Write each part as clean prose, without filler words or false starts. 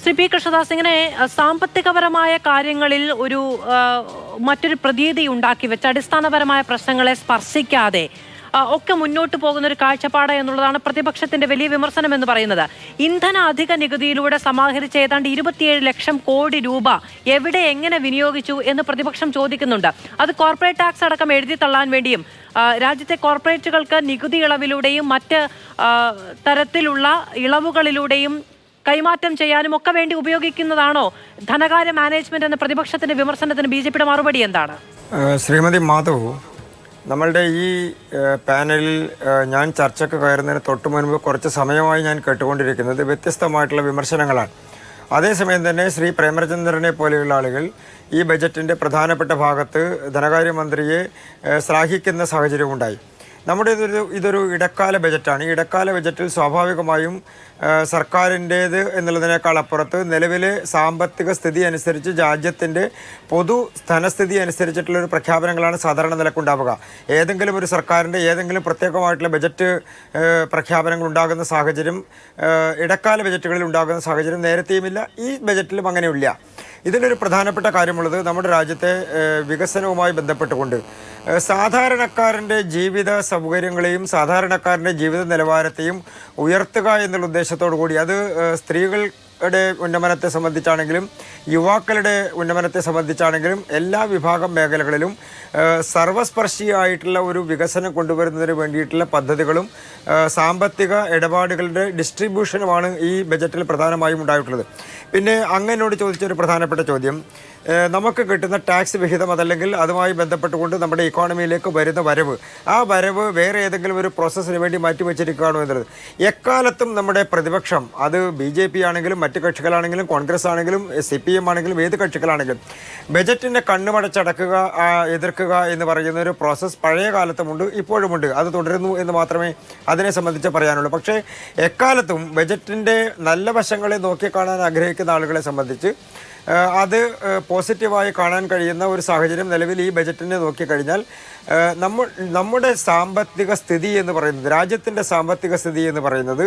Shri P Krishnadas, ഇങ്ങനെ സാമ്പത്തികപരമായ കാര്യങ്ങളിൽ ഒരു മറ്റൊരു പ്രതീതി ഉണ്ടാക്കി വെച്ച് അടിസ്ഥാനപരമായ പ്രശ്നങ്ങളെ സ്പർശിക്കാതെ ഒക്കെ മുന്നോട്ട് പോകുന്ന ഒരു കാഴ്ചപ്പാട് എന്നുള്ളതാണ് പ്രതിപക്ഷത്തിന്റെ വലിയ വിമർശനം എന്ന് പറയുന്നത്. ഇന്ധന അധിക നികുതിയിലൂടെ സമാഹരിച്ച ഏതാണ്ട് 27 ലക്ഷം കോടി രൂപ എവിടെ എങ്ങനെ വിനിയോഗിച്ചു എന്ന് പ്രതിപക്ഷം ചോദിക്കുന്നുണ്ട്. അത് കോർപ്പറേറ്റ് ടാക്സ് അടക്കം എഴുതി തള്ളാൻ വേണ്ടിയും രാജ്യത്തെ കോർപ്പറേറ്റുകൾക്ക് നികുതി ഇളവിലൂടെയും മറ്റ് തരത്തിലുള്ള ഇളവുകളിലൂടെയും കൈമാറ്റം ചെയ്യാനും ഒക്കെ വേണ്ടി ഉപയോഗിക്കുന്നതാണോ ധനകാര്യ മാനേജ്മെന്റ് എന്ന പ്രതിപക്ഷത്തിന്റെ വിമർശനത്തിന് ബിജെപിയുടെ മറുപടി എന്താണ്? ശ്രീമതി മാധവ്, നമ്മളുടെ ഈ പാനലിൽ ഞാൻ ചർച്ചയ്ക്ക് കയറുന്നതിന് തൊട്ട് മുൻപ് കുറച്ച് സമയമായി ഞാൻ കേട്ടുകൊണ്ടിരിക്കുന്നത് വ്യത്യസ്തമായിട്ടുള്ള വിമർശനങ്ങളാണ്. അതേസമയം തന്നെ ശ്രീ പ്രേമചന്ദ്രനെ പോലെയുള്ള ആളുകൾ ഈ ബജറ്റിൻ്റെ പ്രധാനപ്പെട്ട ഭാഗത്ത് ധനകാര്യമന്ത്രിയെ ശ്ലാഘിക്കുന്ന സാഹചര്യമുണ്ടായി. നമ്മുടെ ഇതൊരു ഇടക്കാല ബജറ്റാണ്. ഈ ഇടക്കാല ബജറ്റിൽ സ്വാഭാവികമായും സർക്കാരിൻ്റേത് എന്നുള്ളതിനേക്കാൾ അപ്പുറത്ത് നിലവിലെ സാമ്പത്തിക സ്ഥിതി അനുസരിച്ച് രാജ്യത്തിൻ്റെ പൊതു ധനസ്ഥിതി അനുസരിച്ചിട്ടുള്ളൊരു പ്രഖ്യാപനങ്ങളാണ് സാധാരണ നിലക്കുണ്ടാവുക. ഏതെങ്കിലും ഒരു സർക്കാരിൻ്റെ ഏതെങ്കിലും പ്രത്യേകമായിട്ടുള്ള ബജറ്റ് പ്രഖ്യാപനങ്ങൾ ഉണ്ടാകുന്ന സാഹചര്യം ഇടക്കാല ബജറ്റുകളിൽ ഉണ്ടാകുന്ന സാഹചര്യം നേരത്തെയുമില്ല, ഈ ബജറ്റിലും അങ്ങനെയില്ല. ഇതിലൊരു പ്രധാനപ്പെട്ട കാര്യമുള്ളത് നമ്മുടെ രാജ്യത്തെ വികസനവുമായി ബന്ധപ്പെട്ടുകൊണ്ട് സാധാരണക്കാരൻ്റെ ജീവിത സൗകര്യങ്ങളെയും സാധാരണക്കാരൻ്റെ ജീവിത നിലവാരത്തെയും ഉയർത്തുക എന്നുള്ള ഉദ്ദേശത്തോടു കൂടി, അത് സ്ത്രീകളുടെ ഉന്നമനത്തെ സംബന്ധിച്ചാണെങ്കിലും യുവാക്കളുടെ ഉന്നമനത്തെ സംബന്ധിച്ചാണെങ്കിലും എല്ലാ വിഭാഗം മേഖലകളിലും സർവസ്പർശിയായിട്ടുള്ള ഒരു വികസനം കൊണ്ടുവരുന്നതിന് വേണ്ടിയിട്ടുള്ള പദ്ധതികളും സാമ്പത്തിക ഇടപാടുകളുടെ ഡിസ്ട്രിബ്യൂഷനുമാണ് ഈ ബജറ്റിൽ പ്രധാനമായും ഉണ്ടായിട്ടുള്ളത്. പിന്നെ അങ്ങനോട് ചോദിച്ചൊരു പ്രധാനപ്പെട്ട ചോദ്യം, നമുക്ക് കിട്ടുന്ന ടാക്സ് വിഹിതം അതല്ലെങ്കിൽ അതുമായി ബന്ധപ്പെട്ടുകൊണ്ട് നമ്മുടെ ഇക്കോണമിയിലേക്ക് വരുന്ന വരവ്, ആ വരവ് വേറെ ഏതെങ്കിലും ഒരു പ്രോസസ്സിന് വേണ്ടി മാറ്റിവെച്ചിരിക്കുകയാണോ എന്നുള്ളത്. എക്കാലത്തും നമ്മുടെ പ്രതിപക്ഷം, അത് BJP ആണെങ്കിലും മറ്റ് കക്ഷികളാണെങ്കിലും കോൺഗ്രസ് ആണെങ്കിലും CPM ആണെങ്കിലും ഏത് കക്ഷികളാണെങ്കിലും ബജറ്റിനെ കണ്ണുമടച്ചടക്കുക, എതിർക്കുക എന്ന് പറയുന്ന ഒരു പ്രോസസ്സ് പഴയ കാലത്തുമുണ്ട്, ഇപ്പോഴുമുണ്ട്. അത് തുടരുന്നു എന്ന് മാത്രമേ അതിനെ സംബന്ധിച്ച് പറയാനുള്ളൂ. പക്ഷേ എക്കാലത്തും ബജറ്റിൻ്റെ നല്ല വശങ്ങളെ നോക്കിക്കാണാൻ ആഗ്രഹിക്കുന്ന ആളുകളെ സംബന്ധിച്ച് അത് പോസിറ്റീവായി കാണാൻ കഴിയുന്ന ഒരു സാഹചര്യം നിലവിൽ ഈ ബജറ്റിനെ നോക്കിക്കഴിഞ്ഞാൽ നമ്മുടെ സാമ്പത്തിക സ്ഥിതി എന്ന് പറയുന്നത്, രാജ്യത്തിൻ്റെ സാമ്പത്തിക സ്ഥിതി എന്ന് പറയുന്നത്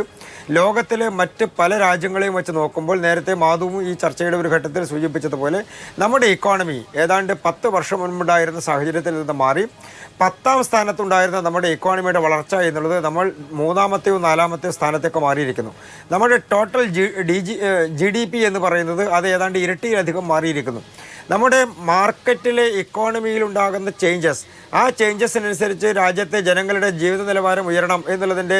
ലോകത്തിലെ മറ്റ് പല രാജ്യങ്ങളെയും വെച്ച് നോക്കുമ്പോൾ, നേരത്തെ മാധുവും ഈ ചർച്ചയുടെ ഒരു ഘട്ടത്തിൽ സൂചിപ്പിച്ചതുപോലെ നമ്മുടെ ഇക്കോണമി ഏതാണ്ട് 10 വർഷം മുൻപുണ്ടായിരുന്ന സാഹചര്യത്തിൽ നിന്ന് മാറി 10ാം സ്ഥാനത്തുണ്ടായിരുന്ന നമ്മുടെ ഇക്കോണമിയുടെ വളർച്ച എന്നുള്ളത് നമ്മൾ 3ാമത്തെയോ 4ാമത്തെയോ സ്ഥാനത്തേക്ക് മാറിയിരിക്കുന്നു. നമ്മുടെ ടോട്ടൽ GDP എന്ന് പറയുന്നത് അത് ഏതാണ്ട് ഇരട്ടിയിലധികം മാറിയിരിക്കുന്നു. നമ്മുടെ മാർക്കറ്റിലെ ഇക്കോണമിയിലുണ്ടാകുന്ന ചേഞ്ചസ്, ആ ചേഞ്ചസിനനുസരിച്ച് രാജ്യത്തെ ജനങ്ങളുടെ ജീവിത നിലവാരം ഉയരണം എന്നുള്ളതിൻ്റെ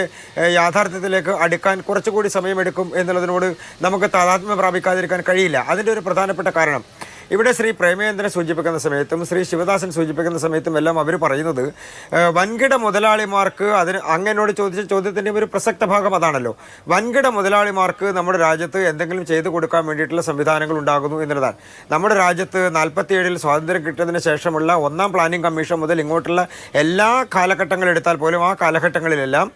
യാഥാർത്ഥ്യത്തിലേക്ക് അടുക്കാൻ കുറച്ചുകൂടി സമയമെടുക്കും എന്നുള്ളതിനോട് നമുക്ക് താതാത്മ്യം പ്രാപിക്കാതിരിക്കാൻ കഴിയില്ല. അതിൻ്റെ ഒരു പ്രധാനപ്പെട്ട കാരണം, ഇവിടെ ശ്രീ പ്രേമചന്ദ്രൻ സൂചിപ്പിക്കുന്ന സമയത്തും ശ്രീ ശിവദാസൻ സൂചിപ്പിക്കുന്ന സമയത്തും എല്ലാം അവർ പറയുന്നത് വൻകിട മുതലാളിമാർക്ക്, അതിന് അങ്ങനോട് ചോദിച്ച ചോദ്യത്തിൻ്റെ ഒരു പ്രസക്ത ഭാഗം അതാണല്ലോ, വൻകിട മുതലാളിമാർക്ക് നമ്മുടെ രാജ്യത്ത് എന്തെങ്കിലും ചെയ്തു കൊടുക്കാൻ വേണ്ടിയിട്ടുള്ള സംവിധാനങ്ങൾ ഉണ്ടാകുന്നു എന്നുള്ളതാണ്. നമ്മുടെ രാജ്യത്ത് 47-ൽ സ്വാതന്ത്ര്യം കിട്ടിയതിന് ശേഷമുള്ള 1ാം പ്ലാനിംഗ് കമ്മീഷൻ മുതൽ ഇങ്ങോട്ടുള്ള എല്ലാ കാലഘട്ടങ്ങളും എടുത്താൽ പോലും ആ കാലഘട്ടങ്ങളിലെല്ലാം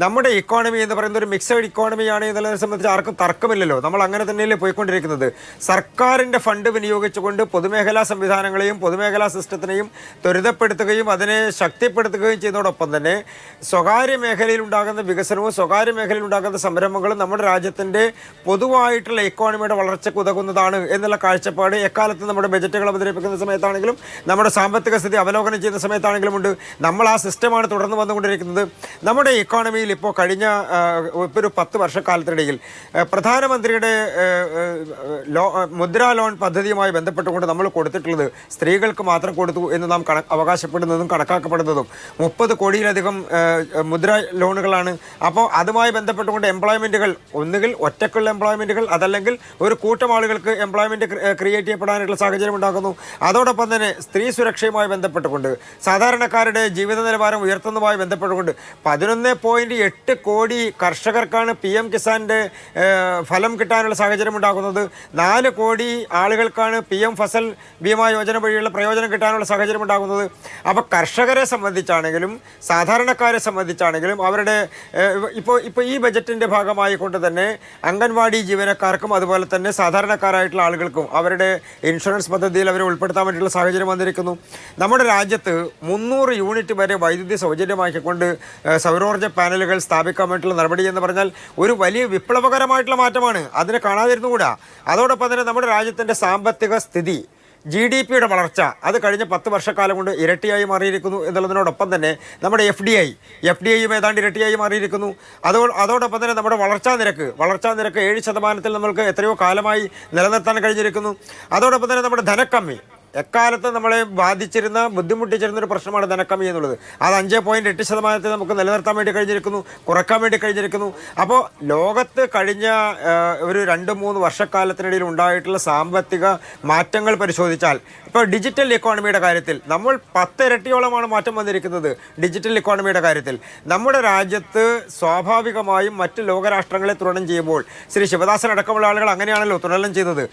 നമ്മുടെ ഇക്കോണമി എന്ന് പറയുന്നത് ഒരു മിക്സഡ് ഇക്കോണമിയാണ് എന്നുള്ളതിനെ സംബന്ധിച്ച് ആർക്കും തർക്കമില്ലല്ലോ. നമ്മൾ അങ്ങനെ തന്നെയല്ലേ പോയിക്കൊണ്ടിരിക്കുന്നത്. സർക്കാരിൻ്റെ ഫണ്ട് വിനിയോഗിച്ചുകൊണ്ട് പൊതുമേഖലാ സംവിധാനങ്ങളെയും പൊതുമേഖലാ സിസ്റ്റത്തിനെയും ത്വരിതപ്പെടുത്തുകയും അതിനെ ശക്തിപ്പെടുത്തുകയും ചെയ്യുന്നതോടൊപ്പം തന്നെ സ്വകാര്യ മേഖലയിൽ ഉണ്ടാകുന്ന വികസനവും സ്വകാര്യ മേഖലയിൽ ഉണ്ടാകുന്ന സംരംഭങ്ങളും നമ്മുടെ രാജ്യത്തിൻ്റെ പൊതുവായിട്ടുള്ള ഇക്കോണമിയുടെ വളർച്ചയ്ക്ക് ഉതകുന്നതാണ് എന്നുള്ള കാഴ്ചപ്പാട് എക്കാലത്ത് നമ്മുടെ ബജറ്റുകൾ അവതരിപ്പിക്കുന്ന സമയത്താണെങ്കിലും നമ്മുടെ സാമ്പത്തിക സ്ഥിതി അവലോകനം ചെയ്യുന്ന സമയത്താണെങ്കിലും ഉണ്ട്. നമ്മൾ ആ സിസ്റ്റമാണ് തുടർന്ന് വന്നുകൊണ്ടിരിക്കുന്നത്. നമ്മുടെ ഇക്കോണമിയിൽ ഇപ്പോൾ കഴിഞ്ഞ ഒരു 10 വർഷക്കാലത്തിനിടയിൽ പ്രധാനമന്ത്രിയുടെ മുദ്രാ ലോൺ പദ്ധതിയുമായി ബന്ധപ്പെട്ടുകൊണ്ട് നമ്മൾ കൊടുത്തിട്ടുള്ളത് സ്ത്രീകൾക്ക് മാത്രം കൊടുത്തു എന്ന് നാം അവകാശപ്പെടുന്നതും കണക്കാക്കപ്പെടുന്നതും 30 കോടിയിലധികം മുദ്രാ ലോണുകളാണ്. അപ്പോൾ അതുമായി ബന്ധപ്പെട്ടുകൊണ്ട് എംപ്ലോയ്മെൻറ്റുകൾ, ഒന്നുകിൽ ഒറ്റക്കുള്ള എംപ്ലോയ്മെൻറ്റുകൾ അതല്ലെങ്കിൽ ഒരു കൂട്ടം ആളുകൾക്ക് എംപ്ലോയ്മെൻറ്റ് ക്രിയേറ്റ് ചെയ്യപ്പെടാനുള്ള സാഹചര്യം ഉണ്ടാകുന്നു. അതോടൊപ്പം തന്നെ സ്ത്രീ സുരക്ഷയുമായി ബന്ധപ്പെട്ടുകൊണ്ട് സാധാരണക്കാരുടെ ജീവിത നിലവാരം ഉയർത്തുന്നതുമായി ബന്ധപ്പെട്ടുകൊണ്ട് 11.8 കോടി കർഷകർക്കാണ് PM കിസാൻ്റെ ഫലം കിട്ടാനുള്ള സാഹചര്യം ഉണ്ടാകുന്നത്. 4 കോടി ആളുകൾക്കാണ് PM ഫസൽ ബീമാ യോജന വഴിയുള്ള പ്രയോജനം കിട്ടാനുള്ള സാഹചര്യം ഉണ്ടാകുന്നത്. അപ്പോൾ കർഷകരെ സംബന്ധിച്ചാണെങ്കിലും സാധാരണക്കാരെ സംബന്ധിച്ചാണെങ്കിലും അവരുടെ ഇപ്പോൾ ഈ ബജറ്റിൻ്റെ ഭാഗമായി കൊണ്ട് തന്നെ അംഗൻവാടി ജീവനക്കാർക്കും അതുപോലെ തന്നെ സാധാരണക്കാരായിട്ടുള്ള ആളുകൾക്കും അവരുടെ ഇൻഷുറൻസ് പദ്ധതിയിൽ അവരെ ഉൾപ്പെടുത്താൻ വേണ്ടിയിട്ടുള്ള സാഹചര്യം വന്നിരിക്കുന്നു. നമ്മുടെ രാജ്യത്ത് 300 യൂണിറ്റ് വരെ വൈദ്യുതി സൗജന്യമാക്കിക്കൊണ്ട് സൗരോർജ്ജ പാനലുകൾ സ്ഥാപിക്കാൻ വേണ്ടിയിട്ടുള്ള നടപടി എന്ന് പറഞ്ഞാൽ ഒരു വലിയ വിപ്ലവകരമായിട്ടുള്ള മാറ്റമാണ്. അതിനെ കാണാതിരുന്നുകൂടാ. അതോടൊപ്പം തന്നെ നമ്മുടെ രാജ്യത്തിൻ്റെ സാമ്പത്തിക സ്ഥിതി GDP-യുടെ വളർച്ച അത് കഴിഞ്ഞ 10 വർഷക്കാലം കൊണ്ട് ഇരട്ടിയായി മാറിയിരിക്കുന്നു എന്നുള്ളതിനോടൊപ്പം തന്നെ നമ്മുടെ FDIയും ഏതാണ്ട് ഇരട്ടിയായി മാറിയിരിക്കുന്നു. അതോടൊപ്പം തന്നെ നമ്മുടെ വളർച്ചാ നിരക്ക് 7% നമ്മൾക്ക് എത്രയോ കാലമായി നിലനിർത്താൻ കഴിഞ്ഞിരിക്കുന്നു. അതോടൊപ്പം തന്നെ നമ്മുടെ ധനക്കമ്മി എക്കാലത്ത് നമ്മളെ ബാധിച്ചിരുന്ന ബുദ്ധിമുട്ടിച്ചിരുന്ന ഒരു പ്രശ്നമാണ് ധനക്കമ്മി എന്നുള്ളത്. അത് 5.8% നമുക്ക് നിലനിർത്താൻ വേണ്ടി കഴിഞ്ഞിരിക്കുന്നു, കുറയ്ക്കാൻ വേണ്ടി കഴിഞ്ഞിരിക്കുന്നു. അപ്പോൾ ലോകത്ത് കഴിഞ്ഞ ഒരു 2-3 വർഷക്കാലത്തിനിടയിൽ ഉണ്ടായിട്ടുള്ള സാമ്പത്തിക മാറ്റങ്ങൾ പരിശോധിച്ചാൽ ഇപ്പോൾ ഡിജിറ്റൽ ഇക്കോണമിയുടെ കാര്യത്തിൽ നമ്മൾ 10 ഇരട്ടിയോളമാണ് മാറ്റം വന്നിരിക്കുന്നത്. ഡിജിറ്റൽ ഇക്കോണമിയുടെ കാര്യത്തിൽ നമ്മുടെ രാജ്യത്ത് സ്വാഭാവികമായും മറ്റ് ലോകരാഷ്ട്രങ്ങളെ തുലനം ചെയ്യുമ്പോൾ ശ്രീ ശിവദാസൻ അടക്കമുള്ള ആളുകൾ അങ്ങനെയാണല്ലോ തുലനം ചെയ്തത്.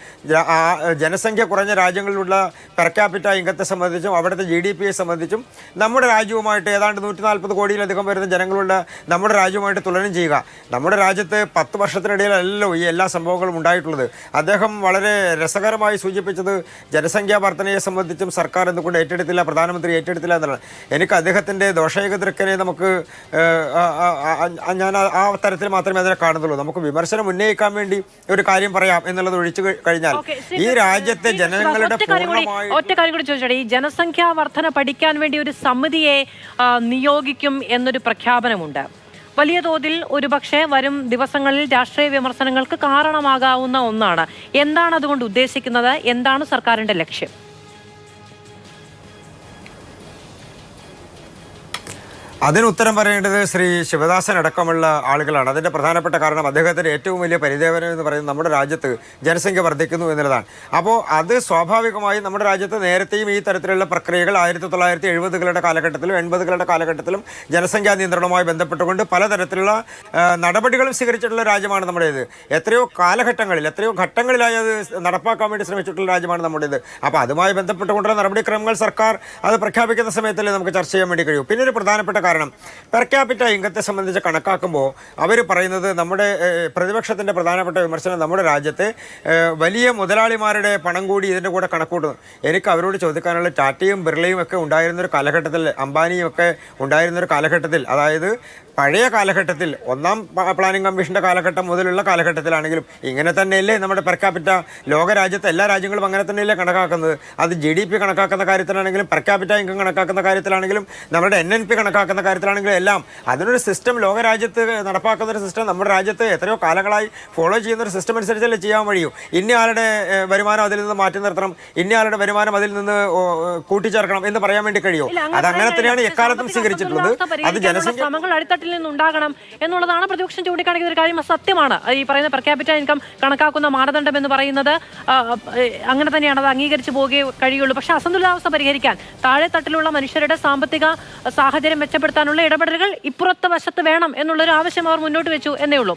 ജനസംഖ്യ കുറഞ്ഞ രാജ്യങ്ങളിലുള്ള പെർ ക്യാപിറ്റ ഇൻകത്തെ സംബന്ധിച്ചും അവിടുത്തെ GDP-യെ സംബന്ധിച്ചും നമ്മുടെ രാജ്യവുമായിട്ട് ഏതാണ്ട് 140 കോടിയിലധികം വരുന്ന ജനങ്ങളുള്ള നമ്മുടെ രാജ്യവുമായിട്ട് തുലനം ചെയ്യുക. നമ്മുടെ രാജ്യത്ത് 10 വർഷത്തിനിടയിലല്ലോ ഈ എല്ലാ സംഭവങ്ങളും ഉണ്ടായിട്ടുള്ളത്. അദ്ദേഹം വളരെ രസകരമായി സൂചിപ്പിച്ചത് ജനസംഖ്യാ വർധനയെ സംബന്ധിച്ചും സർക്കാർ എന്തുകൊണ്ട് ഏറ്റെടുത്തില്ല, പ്രധാനമന്ത്രി ഏറ്റെടുത്തില്ല എന്നുള്ളത്. എനിക്ക് അദ്ദേഹത്തിൻ്റെ ദോഷൈക ദൃക്കനെ നമുക്ക് ഞാൻ ആ തരത്തിൽ മാത്രമേ അതിനെ കാണുന്നുള്ളൂ. നമുക്ക് വിമർശനം ഉന്നയിക്കാൻ വേണ്ടി ഒരു കാര്യം പറയാം എന്നുള്ളത് ഒഴിച്ചു കഴിഞ്ഞാൽ ഈ രാജ്യത്തെ ജനങ്ങളുടെ ഒറ്റ കാര്യം കൂടി ചോദിച്ചോട്ടെ, ഈ ജനസംഖ്യാ വർധന പഠിക്കാൻ വേണ്ടി ഒരു സമിതിയെ നിയോഗിക്കും എന്നൊരു പ്രഖ്യാപനമുണ്ട്. വലിയ തോതിൽ ഒരുപക്ഷെ വരും ദിവസങ്ങളിൽ രാഷ്ട്രീയ വിമർശനങ്ങൾക്ക് കാരണമാകാവുന്ന ഒന്നാണ്. എന്താണ് അതുകൊണ്ട് ഉദ്ദേശിക്കുന്നത്? എന്താണ് സർക്കാരിന്റെ ലക്ഷ്യം? അതിന് ഉത്തരം പറയേണ്ടത് ശ്രീ ശിവദാസൻ അടക്കമുള്ള ആളുകളാണ്. അതിൻ്റെ പ്രധാനപ്പെട്ട കാരണം അദ്ദേഹത്തിൻ്റെ ഏറ്റവും വലിയ പരിദേവനം എന്ന് പറയുന്നത് നമ്മുടെ രാജ്യത്ത് ജനസംഖ്യ വർദ്ധിക്കുന്നു എന്നുള്ളതാണ്. അപ്പോൾ അത് സ്വാഭാവികമായും നമ്മുടെ രാജ്യത്ത് നേരത്തെയും ഈ തരത്തിലുള്ള പ്രക്രിയകൾ 1970-കളുടെ കാലഘട്ടത്തിലും 80-കളുടെ കാലഘട്ടത്തിലും ജനസംഖ്യാ നിയന്ത്രണവുമായി ബന്ധപ്പെട്ടുകൊണ്ട് പലതരത്തിലുള്ള നടപടികളും സ്വീകരിച്ചിട്ടുള്ള രാജ്യമാണ് നമ്മുടേത്. എത്രയോ ഘട്ടങ്ങളിലായി അത് നടപ്പാക്കാൻ വേണ്ടി ശ്രമിച്ചിട്ടുള്ള രാജ്യമാണ് നമ്മുടേത്. അപ്പോൾ അതുമായി ബന്ധപ്പെട്ടുകൊണ്ടുള്ള നടപടിക്രമങ്ങൾ സർക്കാർ അത് പ്രഖ്യാപിക്കുന്ന സമയത്തല്ലേ നമുക്ക് ചർച്ച ചെയ്യാൻ വേണ്ടി കഴിയും. പിന്നെ ഒരു പ്രധാനപ്പെട്ട കാരണം പെർ ക്യാപിറ്റ ഇൻകത്തെ സംബന്ധിച്ച് കണക്കാക്കുമ്പോൾ അവർ പറയുന്നത് നമ്മുടെ പ്രതിപക്ഷത്തിൻ്റെ പ്രധാനപ്പെട്ട വിമർശനം നമ്മുടെ രാജ്യത്തെ വലിയ മുതലാളിമാരുടെ പണം കൂടി ഇതിൻ്റെ കൂടെ കണക്കൂട്ടുന്നു. എനിക്ക് അവരോട് ചോദിക്കാനുള്ള ടാറ്റയും ബിർളയും ഒക്കെ ഉണ്ടായിരുന്നൊരു കാലഘട്ടത്തിൽ, അംബാനിയും ഒക്കെ ഉണ്ടായിരുന്നൊരു കാലഘട്ടത്തിൽ, അതായത് പഴയ കാലഘട്ടത്തിൽ 1ാം പ്ലാനിംഗ് കമ്മീഷൻ്റെ കാലഘട്ടം മുതലുള്ള കാലഘട്ടത്തിലാണെങ്കിലും ഇങ്ങനെ തന്നെയല്ലേ നമ്മുടെ പെർ ക്യാപിറ്റ ലോകരാജ്യത്തെ എല്ലാ രാജ്യങ്ങളും അങ്ങനെ തന്നെയല്ലേ കണക്കാക്കുന്നത്. അത് GDP കണക്കാക്കുന്ന കാര്യത്തിലാണെങ്കിലും പെർ ക്യാപിറ്റ ഇൻകം കണക്കാക്കുന്ന കാര്യത്തിലാണെങ്കിലും നമ്മുടെ NNP കണക്കാക്കുന്ന കാര്യത്തിലാണെങ്കിലും എല്ലാം അതിനൊരു സിസ്റ്റം ലോകരാജ്യത്ത് നടപ്പാക്കുന്ന ഒരു സിസ്റ്റം നമ്മുടെ രാജ്യത്ത് എത്രയോ കാലങ്ങളായി ഫോളോ ചെയ്യുന്ന ഒരു സിസ്റ്റം അനുസരിച്ചല്ലേ ചെയ്യാൻ കഴിയൂ. ഇന്നയാളുടെ വരുമാനം അതിൽ നിന്ന് മാറ്റി നിർത്തണം, ഇന്നയാളുടെ വരുമാനം അതിൽ നിന്ന് കൂട്ടിച്ചേർക്കണം എന്ന് പറയാൻ വേണ്ടി കഴിയുമോ? അതങ്ങനെ തന്നെയാണ് എക്കാലത്തും സ്വീകരിച്ചിട്ടുള്ളത്. അത് ജനസംഖ്യ നിന്നുണ്ടാകണം എന്നുള്ളതാണ് പ്രതിപക്ഷം ചൂണ്ടിക്കാണിക്കുന്ന ഒരു കാര്യം. സത്യമാണ്. ഈ പറയുന്ന പെർ ക്യാപിറ്റ ഇൻകം കണക്കാക്കുന്ന മാനദണ്ഡം എന്ന് പറയുന്നത് അങ്ങനെ തന്നെയാണ്, അത് അംഗീകരിച്ചു പോകേ കഴിയുള്ളൂ. പക്ഷെ അസന്തുലിതാവസ്ഥ പരിഹരിക്കാൻ താഴെ തട്ടിലുള്ള മനുഷ്യരുടെ സാമ്പത്തിക സാഹചര്യം മെച്ചപ്പെടുത്താനുള്ള ഇടപെടലുകൾ ഇപ്പുറത്തെ വശത്ത് വേണം എന്നുള്ളൊരു ആവശ്യം അവർ മുന്നോട്ട് വെച്ചു എന്നേ ഉള്ളൂ.